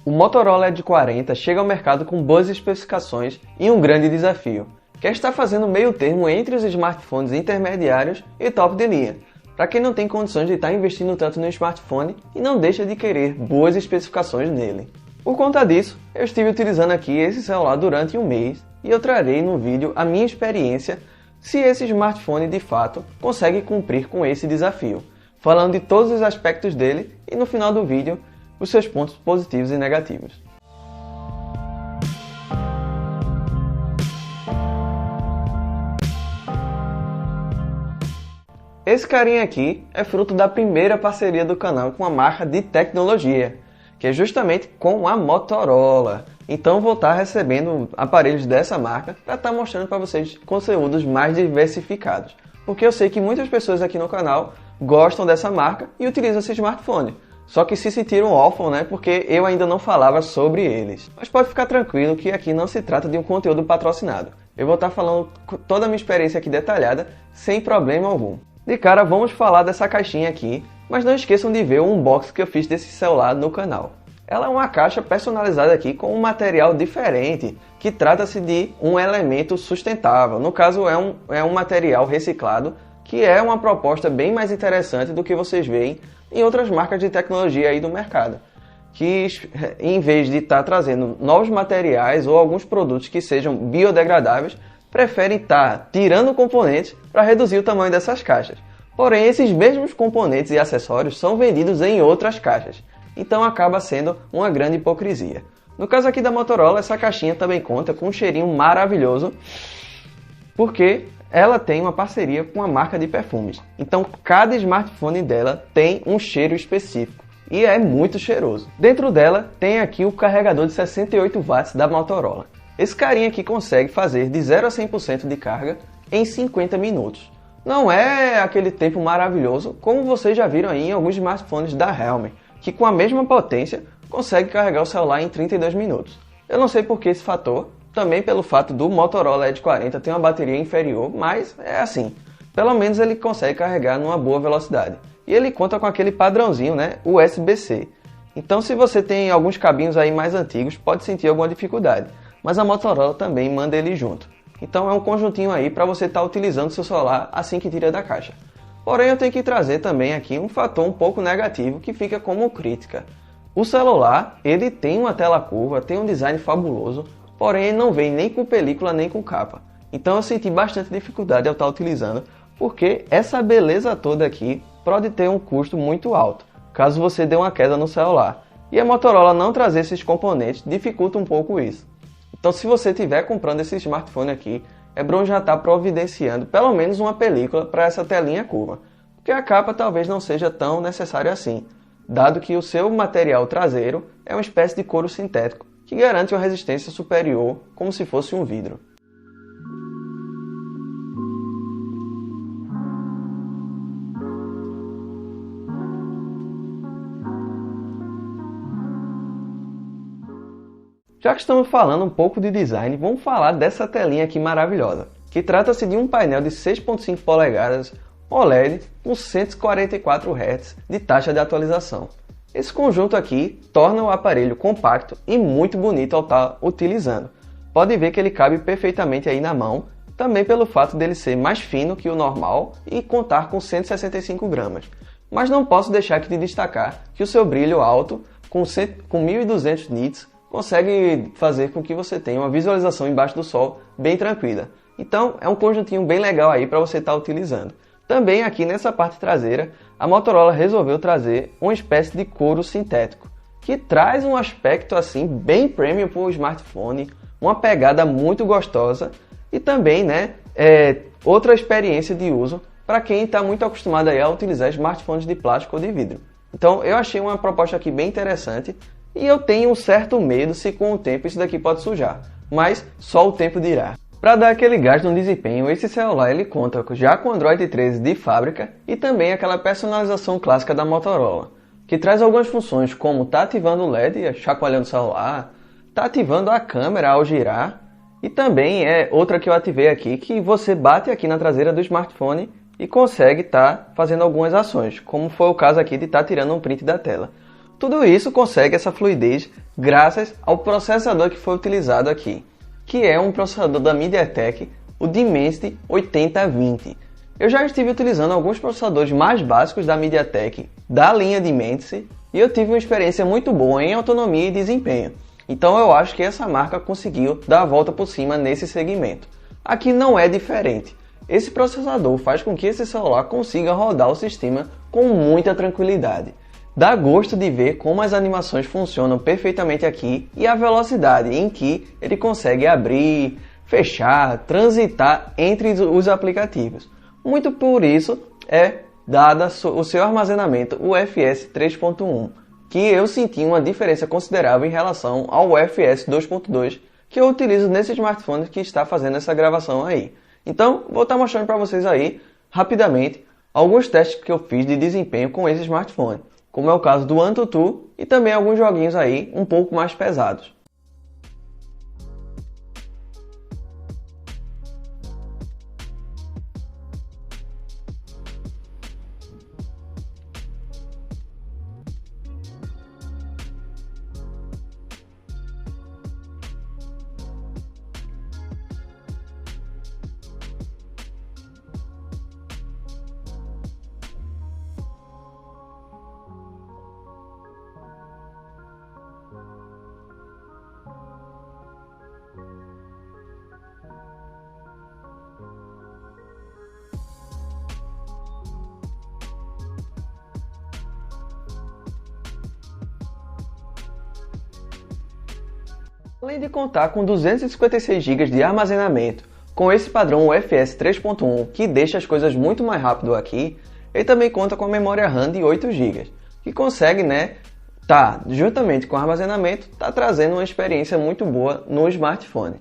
O Motorola Edge 40 chega ao mercado com boas especificações e um grande desafio, que é estar fazendo meio termo entre os smartphones intermediários e top de linha, para quem não tem condições de estar investindo tanto no smartphone e não deixa de querer boas especificações nele. Por conta disso, eu estive utilizando aqui esse celular durante um mês e eu trarei no vídeo a minha experiência se esse smartphone de fato consegue cumprir com esse desafio, falando de todos os aspectos dele e no final do vídeo os seus pontos positivos e negativos. Esse carinha aqui é fruto da primeira parceria do canal com a marca de tecnologia, que é justamente com a Motorola. Então vou estar recebendo aparelhos dessa marca para estar mostrando para vocês conteúdos mais diversificados. Porque eu sei que muitas pessoas aqui no canal gostam dessa marca e utilizam esse smartphone. Só que se sentiram órfãos, né? Porque eu ainda não falava sobre eles. Mas pode ficar tranquilo que aqui não se trata de um conteúdo patrocinado. Eu vou estar falando toda a minha experiência aqui detalhada, sem problema algum. De cara, vamos falar dessa caixinha aqui, mas não esqueçam de ver o unboxing que eu fiz desse celular no canal. Ela é uma caixa personalizada aqui com um material diferente, que trata-se de um elemento sustentável. No caso, é um material reciclado, que é uma proposta bem mais interessante do que vocês veem em outras marcas de tecnologia aí do mercado, que em vez de estar trazendo novos materiais ou alguns produtos que sejam biodegradáveis, preferem estar tirando componentes para reduzir o tamanho dessas caixas. Porém, esses mesmos componentes e acessórios são vendidos em outras caixas, então acaba sendo uma grande hipocrisia. No caso aqui da Motorola, essa caixinha também conta com um cheirinho maravilhoso, porque ela tem uma parceria com a marca de perfumes. Então cada smartphone dela tem um cheiro específico e é muito cheiroso. Dentro dela tem aqui o carregador de 68 watts da Motorola. Esse carinha aqui consegue fazer de 0 a 100% de carga em 50 minutos. Não é aquele tempo maravilhoso como vocês já viram aí em alguns smartphones da Realme, que com a mesma potência consegue carregar o celular em 32 minutos. Eu não sei por que esse fator, também pelo fato do Motorola Edge 40 ter uma bateria inferior, mas é assim, pelo menos ele consegue carregar numa boa velocidade. E ele conta com aquele padrãozinho, né, USB-C. Então se você tem alguns cabinhos aí mais antigos, pode sentir alguma dificuldade, mas a Motorola também manda ele junto. Então é um conjuntinho aí para você estar utilizando seu celular assim que tira da caixa. Porém eu tenho que trazer também aqui um fator um pouco negativo que fica como crítica. O celular, ele tem uma tela curva, tem um design fabuloso, porém ele não vem nem com película nem com capa. Então eu senti bastante dificuldade ao estar utilizando, porque essa beleza toda aqui pode ter um custo muito alto, caso você dê uma queda no celular. E a Motorola não trazer esses componentes dificulta um pouco isso. Então se você estiver comprando esse smartphone aqui, é bom já estar providenciando pelo menos uma película para essa telinha curva, porque a capa talvez não seja tão necessária assim, dado que o seu material traseiro é uma espécie de couro sintético, que garante uma resistência superior, como se fosse um vidro. Já que estamos falando um pouco de design, vamos falar dessa telinha aqui maravilhosa, que trata-se de um painel de 6.5 polegadas OLED com 144 Hz de taxa de atualização. Esse conjunto aqui torna o aparelho compacto e muito bonito ao estar utilizando. Pode ver que ele cabe perfeitamente aí na mão, também pelo fato dele ser mais fino que o normal e contar com 165 gramas. Mas não posso deixar de destacar que o seu brilho alto, com 1200 nits, consegue fazer com que você tenha uma visualização embaixo do sol bem tranquila. Então é um conjuntinho bem legal aí para você estar utilizando. Também aqui nessa parte traseira, a Motorola resolveu trazer uma espécie de couro sintético, que traz um aspecto assim bem premium para o smartphone, uma pegada muito gostosa e também, né, outra experiência de uso para quem está muito acostumado aí a utilizar smartphones de plástico ou de vidro. Então eu achei uma proposta aqui bem interessante e eu tenho um certo medo se com o tempo isso daqui pode sujar, mas só o tempo dirá. Para dar aquele gás no desempenho, esse celular ele conta já com Android 13 de fábrica e também aquela personalização clássica da Motorola, que traz algumas funções como tá ativando o LED, chacoalhando o celular, tá ativando a câmera ao girar e também é outra que eu ativei aqui que você bate aqui na traseira do smartphone e consegue estar fazendo algumas ações, como foi o caso aqui de estar tirando um print da tela. Tudo isso consegue essa fluidez graças ao processador que foi utilizado aqui, que é um processador da MediaTek, o Dimensity 8020. Eu já estive utilizando alguns processadores mais básicos da MediaTek, da linha Dimensity, e eu tive uma experiência muito boa em autonomia e desempenho. Então eu acho que essa marca conseguiu dar a volta por cima nesse segmento. Aqui não é diferente. Esse processador faz com que esse celular consiga rodar o sistema com muita tranquilidade. Dá gosto de ver como as animações funcionam perfeitamente aqui e a velocidade em que ele consegue abrir, fechar, transitar entre os aplicativos. Muito por isso é dada o seu armazenamento UFS 3.1, que eu senti uma diferença considerável em relação ao UFS 2.2 que eu utilizo nesse smartphone que está fazendo essa gravação aí. Então, vou estar mostrando para vocês aí, rapidamente, alguns testes que eu fiz de desempenho com esse smartphone, como é o caso do AnTuTu e também alguns joguinhos aí um pouco mais pesados. Além de contar com 256 GB de armazenamento, com esse padrão UFS 3.1 que deixa as coisas muito mais rápido aqui, ele também conta com a memória RAM de 8 GB, que consegue, juntamente com o armazenamento, trazendo uma experiência muito boa no smartphone.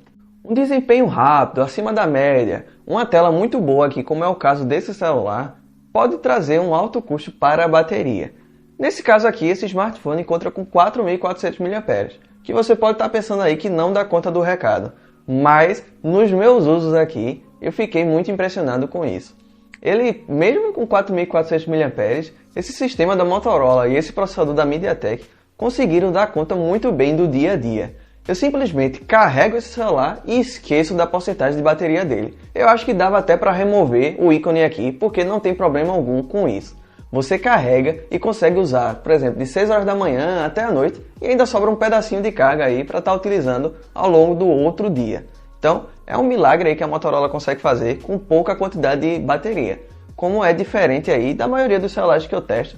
Um desempenho rápido, acima da média, uma tela muito boa aqui, como é o caso desse celular, pode trazer um alto custo para a bateria. Nesse caso aqui, esse smartphone conta com 4.400 mAh, que você pode estar pensando aí que não dá conta do recado, mas nos meus usos aqui, eu fiquei muito impressionado com isso. Ele, mesmo com 4.400 mAh, esse sistema da Motorola e esse processador da MediaTek conseguiram dar conta muito bem do dia a dia. Eu simplesmente carrego esse celular e esqueço da porcentagem de bateria dele. Eu acho que dava até para remover o ícone aqui, porque não tem problema algum com isso. Você carrega e consegue usar, por exemplo, de 6 horas da manhã até a noite e ainda sobra um pedacinho de carga aí para estar utilizando ao longo do outro dia. Então, é um milagre aí que a Motorola consegue fazer com pouca quantidade de bateria, como é diferente aí da maioria dos celulares que eu testo,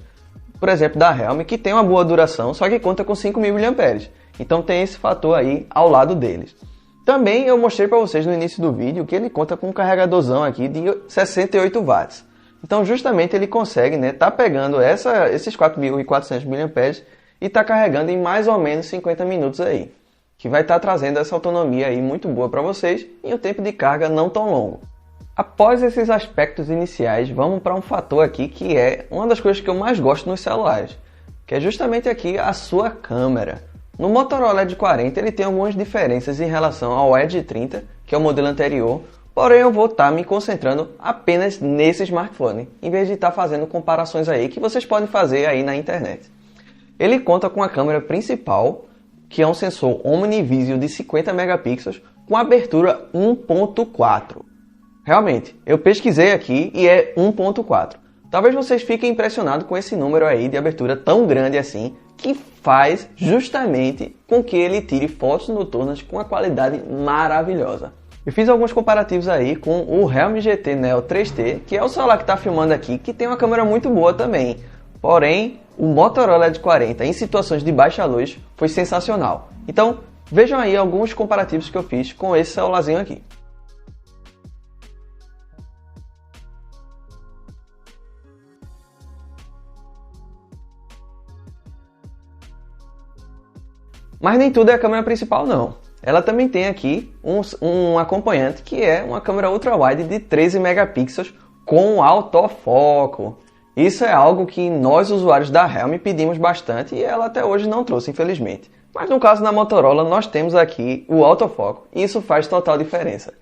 por exemplo, da Realme, que tem uma boa duração, só que conta com 5.000 mAh. Então tem esse fator aí ao lado deles. Também eu mostrei para vocês no início do vídeo que ele conta com um carregadorzão aqui de 68 watts. Então justamente ele consegue tá pegando esses 4.400 mAh e tá carregando em mais ou menos 50 minutos aí, que vai estar trazendo essa autonomia aí muito boa para vocês e um tempo de carga não tão longo. Após esses aspectos iniciais, vamos para um fator aqui que é uma das coisas que eu mais gosto nos celulares, que é justamente aqui a sua câmera. No Motorola Edge 40 ele tem algumas diferenças em relação ao Edge 30, que é o modelo anterior, porém eu vou estar me concentrando apenas nesse smartphone, em vez de estar fazendo comparações aí que vocês podem fazer aí na internet. Ele conta com a câmera principal, que é um sensor OmniVisio de 50 megapixels com abertura 1.4. Realmente, eu pesquisei aqui e é 1.4. Talvez vocês fiquem impressionados com esse número aí de abertura tão grande assim, que faz justamente com que ele tire fotos noturnas com uma qualidade maravilhosa. Eu fiz alguns comparativos aí com o Realme GT Neo 3T, que é o celular que está filmando aqui, que tem uma câmera muito boa também. Porém, o Motorola Edge 40 em situações de baixa luz foi sensacional. Então, vejam aí alguns comparativos que eu fiz com esse celularzinho aqui. Mas nem tudo é a câmera principal não. Ela também tem aqui um acompanhante que é uma câmera ultra-wide de 13 megapixels com autofoco. Isso é algo que nós usuários da Realme pedimos bastante e ela até hoje não trouxe, infelizmente. Mas no caso da Motorola nós temos aqui o autofoco e isso faz total diferença.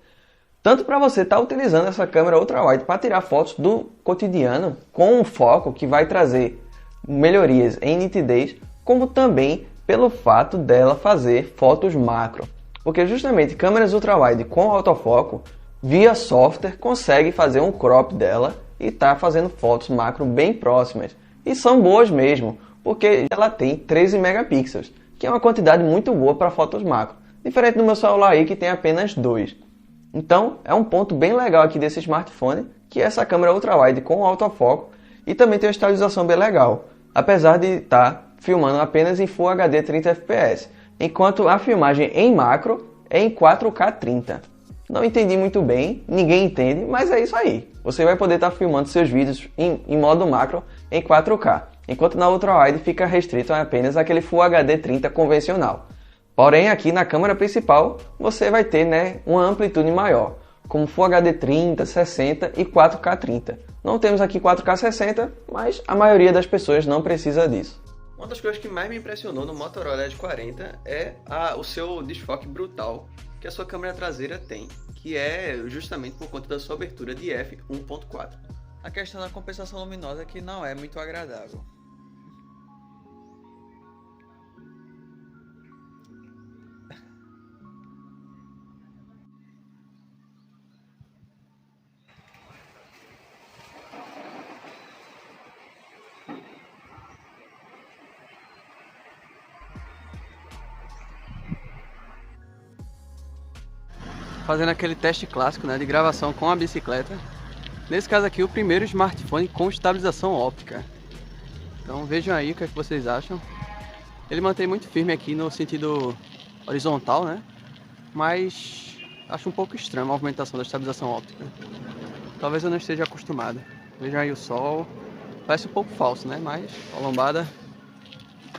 Tanto para você estar utilizando essa câmera ultra-wide para tirar fotos do cotidiano com um foco que vai trazer melhorias em nitidez, como também pelo fato dela fazer fotos macro, porque justamente câmeras ultrawide com autofoco, via software, consegue fazer um crop dela e está fazendo fotos macro bem próximas, e são boas mesmo, porque ela tem 13 megapixels, que é uma quantidade muito boa para fotos macro, diferente do meu celular aí que tem apenas 2. Então é um ponto bem legal aqui desse smartphone, que é essa câmera ultrawide com autofoco, e também tem uma estabilização bem legal, apesar de estar filmando apenas em Full HD 30 fps, enquanto a filmagem em macro é em 4K 30. Não entendi muito bem, ninguém entende, mas é isso aí. Você vai poder estar filmando seus vídeos em modo macro em 4K, enquanto na ultrawide fica restrito a apenas aquele Full HD 30 convencional. Porém, aqui na câmera principal, você vai ter, uma amplitude maior, como Full HD 30, 60 e 4K 30. Não temos aqui 4K 60, mas a maioria das pessoas não precisa disso. Uma das coisas que mais me impressionou no Motorola Edge 40 é o seu desfoque brutal que a sua câmera traseira tem, que é justamente por conta da sua abertura de f1.4. A questão da compensação luminosa é que não é muito agradável. Fazendo aquele teste clássico, de gravação com a bicicleta. Nesse caso aqui, o primeiro smartphone com estabilização óptica. Então vejam aí o que é que vocês acham. Ele mantém muito firme aqui no sentido horizontal, mas acho um pouco estranho a movimentação da estabilização óptica. Talvez eu não esteja acostumado. Vejam aí o sol. Parece um pouco falso, mas a lombada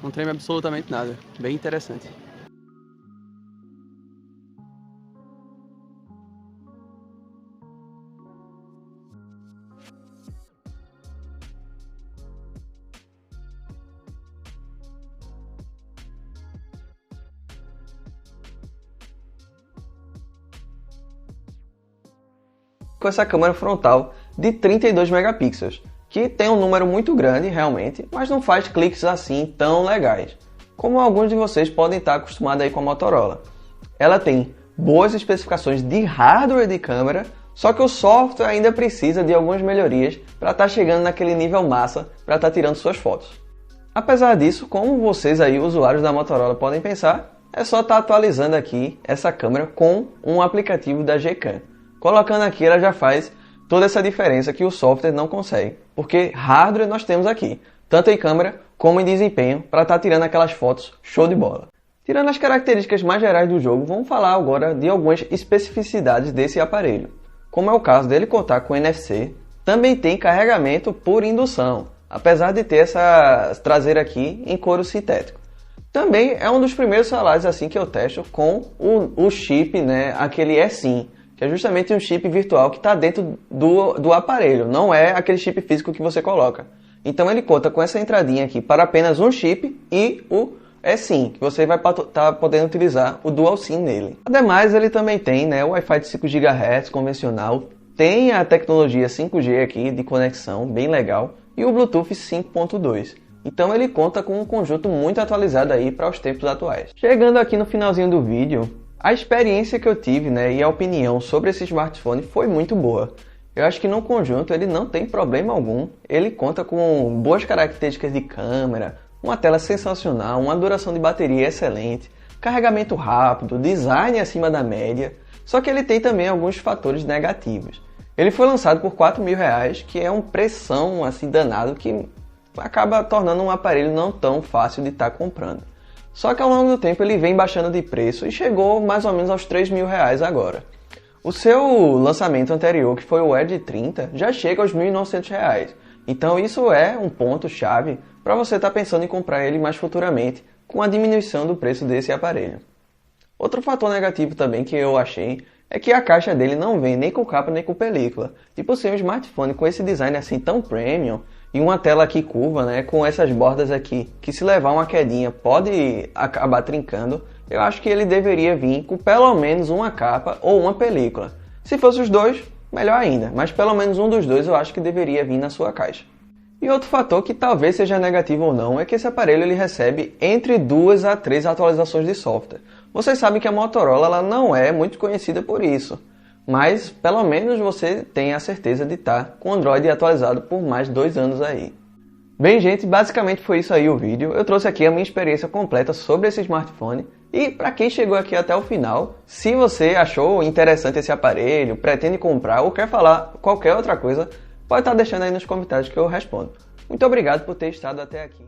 não treme absolutamente nada. Bem interessante. Com essa câmera frontal de 32 megapixels, que tem um número muito grande realmente, mas não faz cliques assim tão legais, como alguns de vocês podem estar acostumados aí com a Motorola. Ela tem boas especificações de hardware de câmera, só que o software ainda precisa de algumas melhorias para estar chegando naquele nível massa para estar tirando suas fotos. Apesar disso, como vocês aí, usuários da Motorola, podem pensar, é só estar atualizando aqui essa câmera com um aplicativo da Gcam. Colocando aqui, ela já faz toda essa diferença que o software não consegue, porque hardware nós temos aqui, tanto em câmera como em desempenho, para estar tirando aquelas fotos show de bola. Tirando as características mais gerais do jogo, vamos falar agora de algumas especificidades desse aparelho. Como é o caso dele contar com NFC, também tem carregamento por indução, apesar de ter essa traseira aqui em couro sintético. Também é um dos primeiros celulares assim que eu testo com o chip, aquele eSIM, que é justamente um chip virtual que está dentro do aparelho, não é aquele chip físico que você coloca. Então ele conta com essa entradinha aqui para apenas um chip e o eSIM, que você vai estar podendo utilizar o Dual SIM nele. Ademais, ele também tem o Wi-Fi de 5 GHz convencional, tem a tecnologia 5G aqui de conexão, bem legal, e o Bluetooth 5.2. Então ele conta com um conjunto muito atualizado aí para os tempos atuais. Chegando aqui no finalzinho do vídeo, a experiência que eu tive e a opinião sobre esse smartphone foi muito boa. Eu acho que no conjunto ele não tem problema algum, ele conta com boas características de câmera, uma tela sensacional, uma duração de bateria excelente, carregamento rápido, design acima da média, só que ele tem também alguns fatores negativos. Ele foi lançado por R$4.000, que é um pressão assim danado que acaba tornando um aparelho não tão fácil de estar comprando. Só que ao longo do tempo ele vem baixando de preço e chegou mais ou menos aos R$3.000 agora. O seu lançamento anterior, que foi o Edge 30, já chega aos R$1.900. Então isso é um ponto-chave para você estar pensando em comprar ele mais futuramente, com a diminuição do preço desse aparelho. Outro fator negativo também que eu achei é que a caixa dele não vem nem com capa nem com película. E por ser um smartphone com esse design assim tão premium, e uma tela aqui curva, com essas bordas aqui, que se levar uma quedinha pode acabar trincando, eu acho que ele deveria vir com pelo menos uma capa ou uma película. Se fosse os dois, melhor ainda, mas pelo menos um dos dois eu acho que deveria vir na sua caixa. E outro fator que talvez seja negativo ou não é que esse aparelho ele recebe entre 2 a 3 atualizações de software. Vocês sabem que a Motorola ela não é muito conhecida por isso, mas pelo menos você tem a certeza de estar com o Android atualizado por mais 2 anos aí. Bem, gente, basicamente foi isso aí o vídeo. Eu trouxe aqui a minha experiência completa sobre esse smartphone. E para quem chegou aqui até o final, se você achou interessante esse aparelho, pretende comprar ou quer falar qualquer outra coisa, pode estar deixando aí nos comentários que eu respondo. Muito obrigado por ter estado até aqui.